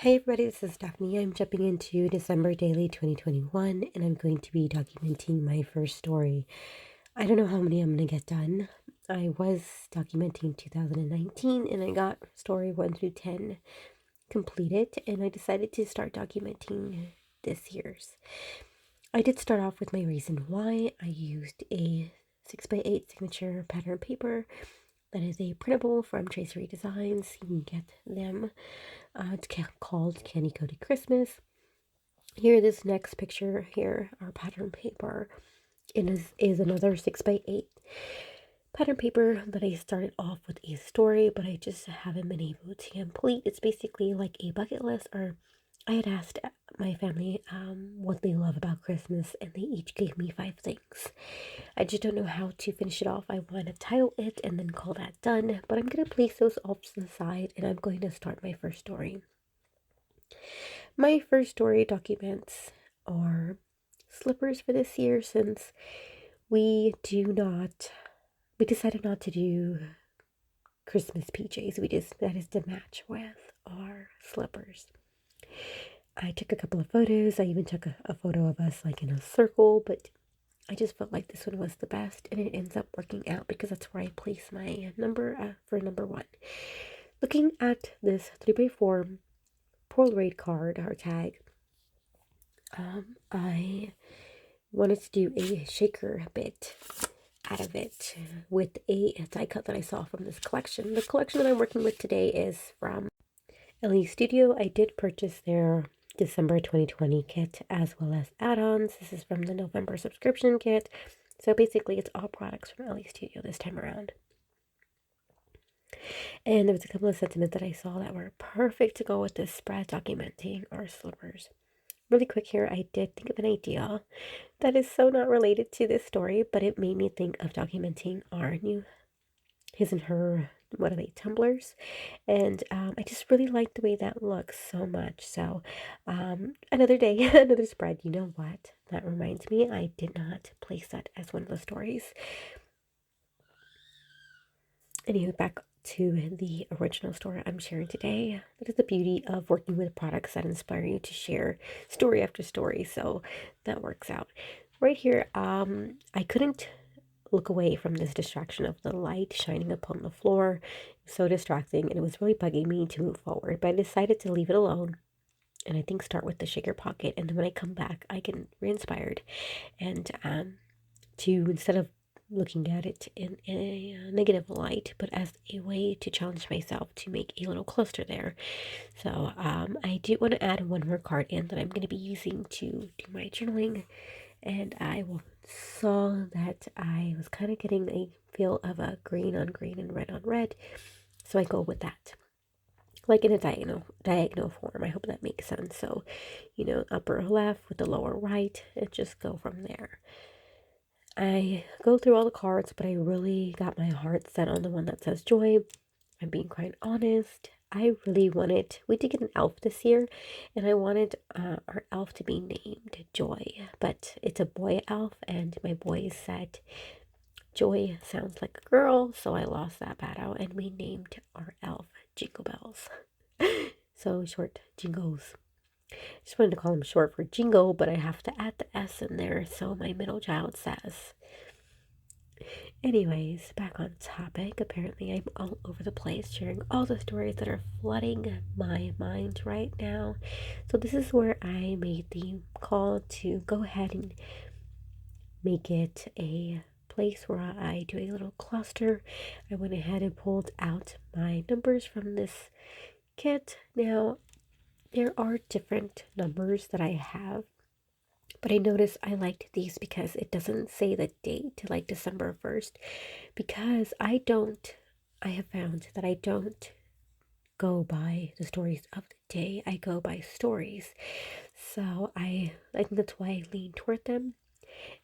Hey everybody, this is Stephanie. I'm jumping into December Daily 2021 and I'm going to be documenting my first story. I don't know how many I'm going to get done. I was documenting 2019 and I got story 1 through 10 completed, and I decided to start documenting this year's. I did start off with my reason why. I used a 6x8 signature pattern paper that is a printable from Tracery Designs. You can get them. It's called Candy Coated Christmas. Here, this next picture here, our pattern paper, is another 6x8 pattern paper that I started off with a story, but I just haven't been able to complete. It's basically like a bucket list, or I had asked my family what they love about Christmas, and they each gave me 5 things. I just don't know how to finish it off. I want to title it and then call that done, but I'm going to place those off to the side and I'm going to start my first story. My first story documents our slippers for this year, since we decided not to do Christmas PJs. That is to match with our slippers. I took a couple of photos. I even took a photo of us like in a circle, but I just felt like this one was the best, and it ends up working out because that's where I place my number for number 1. Looking at this 3x4 Polaroid card or tag, I wanted to do a shaker bit out of it with a die cut that I saw from this collection. The collection that I'm working with today is from LE Studio. I did purchase their December 2020 kit as well as add-ons. This is from the November subscription kit. So basically it's all products from LE Studio this time around. And there was a couple of sentiments that I saw that were perfect to go with this spread documenting our slippers. Really quick here, I did think of an idea that is so not related to this story, but it made me think of documenting our new his and her, what are they, tumblers? And I just really like the way that looks so much. So another day, another spread. You know what? That reminds me, I did not place that as one of the stories. Anyway, back to the original story I'm sharing today. That is the beauty of working with products that inspire you to share story after story. So that works out. Right here, I couldn't look away from this distraction of the light shining upon the floor. It was so distracting, and it was really bugging me to move forward, but I decided to leave it alone and I think start with the shaker pocket, and then when I come back I get re-inspired and to, instead of looking at it in a negative light, but as a way to challenge myself to make a little cluster there. So I do want to add one more card in that I'm going to be using to do my journaling, and I saw that I was kind of getting a feel of a green on green and red on red, so I go with that, like in a diagonal form. I hope that makes sense. So, upper left with the lower right, and just go from there. I go through all the cards, but I really got my heart set on the one that says joy. I'm being quite honest. I really wanted, we did get an elf this year, and I wanted our elf to be named Joy, but it's a boy elf, and my boys said Joy sounds like a girl, so I lost that battle, and we named our elf Jingle Bells. So short, Jingles. Just wanted to call him short for Jingo, but I have to add the S in there, so my middle child says. Anyways, back on topic. Apparently, I'm all over the place sharing all the stories that are flooding my mind right now. So, this is where I made the call to go ahead and make it a place where I do a little cluster. I went ahead and pulled out my numbers from this kit. Now, there are different numbers that I have, but I noticed I liked these because it doesn't say the date, like December 1st, because I have found that I don't go by the stories of the day. I go by stories. So I think that's why I lean toward them.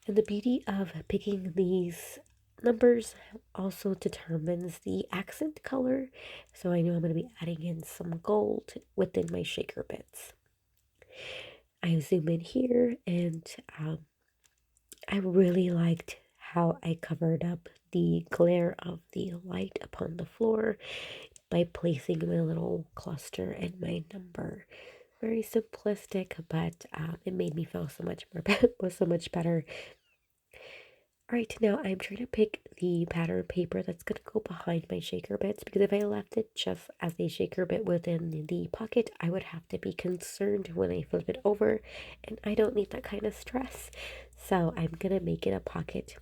And the beauty of picking these numbers also determines the accent color. So I know I'm going to be adding in some gold within my shaker bits. I zoom in here, and I really liked how I covered up the glare of the light upon the floor. by placing my little cluster and my number. Very simplistic, but it made me feel so much more so much better. All right, now I'm trying to pick the pattern paper that's going to go behind my shaker bits, because if I left it just as a shaker bit within the pocket, I would have to be concerned when I flip it over, and I don't need that kind of stress. So I'm going to make it a pocket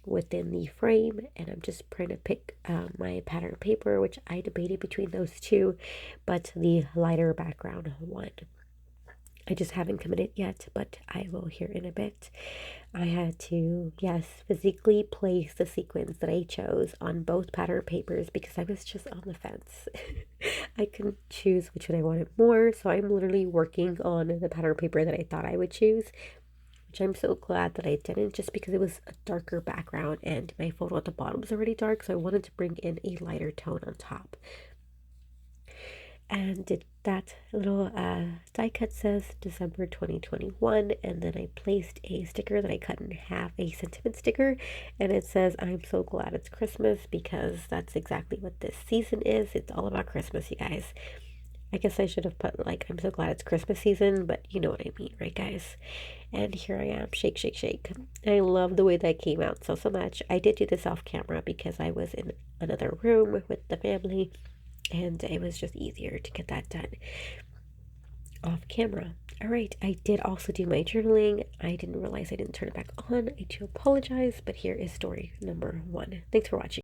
within the frame, and I'm just trying to pick my pattern paper, which I debated between those two, but the lighter background one. I just haven't committed yet, but I will here in a bit. I had to, yes, physically place the sequins that I chose on both pattern papers because I was just on the fence. I couldn't choose which one I wanted more, so I'm literally working on the pattern paper that I thought I would choose, which I'm so glad that I didn't, just because it was a darker background and my photo at the bottom was already dark, so I wanted to bring in a lighter tone on top. And that little die cut says December 2021, and then I placed a sticker that I cut in half, a sentiment sticker, and it says I'm so glad it's Christmas, because that's exactly what this season is. It's all about Christmas, you guys. I guess I should have put like I'm so glad it's Christmas season, but you know what I mean, right, guys? And here I am, shake, shake, shake. I love the way that came out so much. I did do this off camera because I was in another room with the family, and it was just easier to get that done off camera. All right, I did also do my journaling. I didn't realize I didn't turn it back on. I do apologize, but here is story number 1. Thanks for watching.